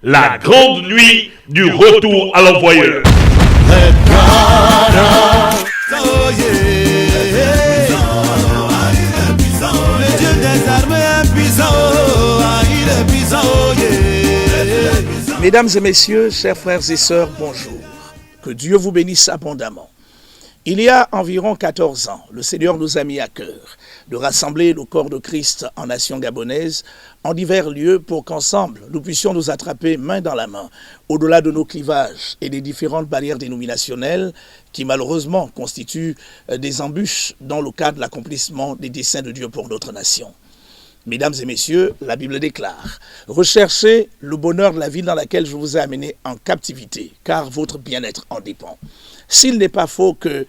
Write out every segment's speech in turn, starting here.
La grande nuit du retour à l'envoyeur. Mesdames et messieurs, chers frères et sœurs, bonjour. Que Dieu vous bénisse abondamment. Il y a environ 14 ans, le Seigneur nous a mis à cœur de rassembler le corps de Christ en nation gabonaise en divers lieux pour qu'ensemble nous puissions nous attraper main dans la main au-delà de nos clivages et des différentes barrières dénominationnelles qui malheureusement constituent des embûches dans le cadre de l'accomplissement des desseins de Dieu pour notre nation. Mesdames et messieurs, la Bible déclare « Recherchez le bonheur de la ville dans laquelle je vous ai amené en captivité, car votre bien-être en dépend. » S'il n'est pas faux que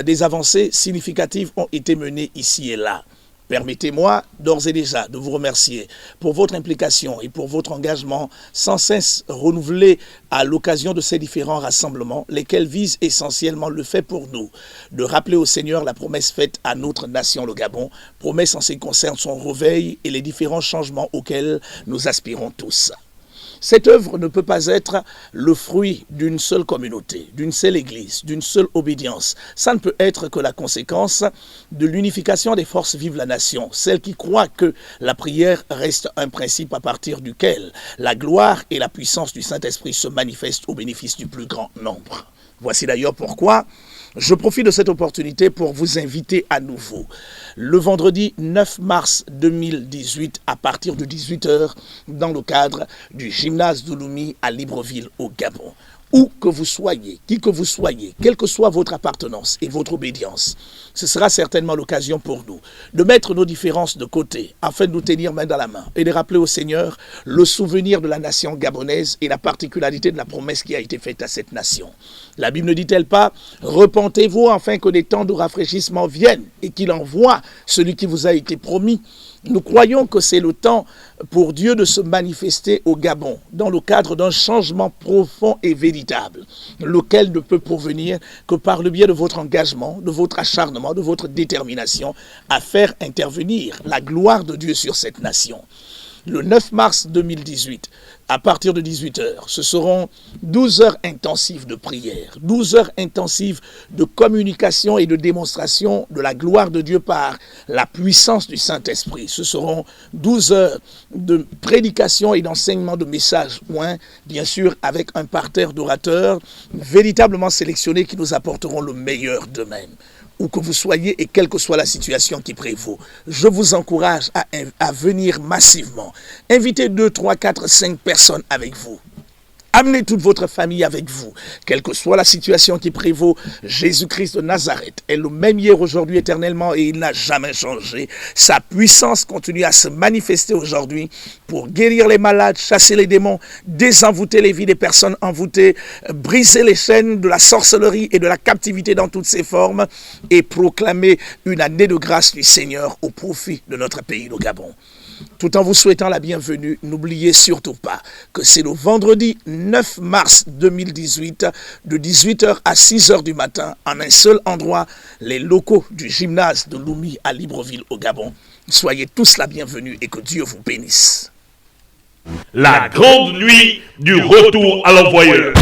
des avancées significatives ont été menées ici et là, permettez-moi d'ores et déjà de vous remercier pour votre implication et pour votre engagement sans cesse renouvelé à l'occasion de ces différents rassemblements, lesquels visent essentiellement le fait pour nous de rappeler au Seigneur la promesse faite à notre nation, le Gabon, promesse en ce qui concerne son réveil et les différents changements auxquels nous aspirons tous. Cette œuvre ne peut pas être le fruit d'une seule communauté, d'une seule église, d'une seule obédience. Ça ne peut être que la conséquence de l'unification des forces vives de la nation, celle qui croit que la prière reste un principe à partir duquel la gloire et la puissance du Saint-Esprit se manifestent au bénéfice du plus grand nombre. Voici d'ailleurs pourquoi je profite de cette opportunité pour vous inviter à nouveau. Le vendredi 9 mars 2018, à partir de 18h, dans le cadre du gymnase de Lommi à Libreville, au Gabon. Où que vous soyez, qui que vous soyez, quelle que soit votre appartenance et votre obédience, ce sera certainement l'occasion pour nous de mettre nos différences de côté afin de nous tenir main dans la main et de rappeler au Seigneur le souvenir de la nation gabonaise et la particularité de la promesse qui a été faite à cette nation. La Bible ne dit-elle pas « Repentez-vous afin que des temps de rafraîchissement viennent et qu'il envoie celui qui vous a été promis ». Nous croyons que c'est le temps pour Dieu de se manifester au Gabon dans le cadre d'un changement profond et véritable, lequel ne peut provenir que par le biais de votre engagement, de votre acharnement, de votre détermination à faire intervenir la gloire de Dieu sur cette nation. Le 9 mars 2018, à partir de 18h, ce seront 12 heures intensives de prière, 12 heures intensives de communication et de démonstration de la gloire de Dieu par la puissance du Saint-Esprit. Ce seront 12 heures de prédication et d'enseignement de messages, bien sûr avec un parterre d'orateurs véritablement sélectionnés qui nous apporteront le meilleur d'eux-mêmes. Où que vous soyez et quelle que soit la situation qui prévaut, je vous encourage à venir massivement. Invitez 2, 3, 4, 5 personnes avec vous. Amenez toute votre famille avec vous. Quelle que soit la situation qui prévaut, Jésus-Christ de Nazareth est le même hier, aujourd'hui, éternellement et il n'a jamais changé. Sa puissance continue à se manifester aujourd'hui pour guérir les malades, chasser les démons, désenvoûter les vies des personnes envoûtées, briser les chaînes de la sorcellerie et de la captivité dans toutes ses formes et proclamer une année de grâce du Seigneur au profit de notre pays, le Gabon. Tout en vous souhaitant la bienvenue, n'oubliez surtout pas que c'est le vendredi 9 mars 2018 de 18h à 6h du matin en un seul endroit, les locaux du gymnase de Lommi à Libreville au Gabon. Soyez tous la bienvenue et que Dieu vous bénisse. La grande nuit du retour à l'envoyeur.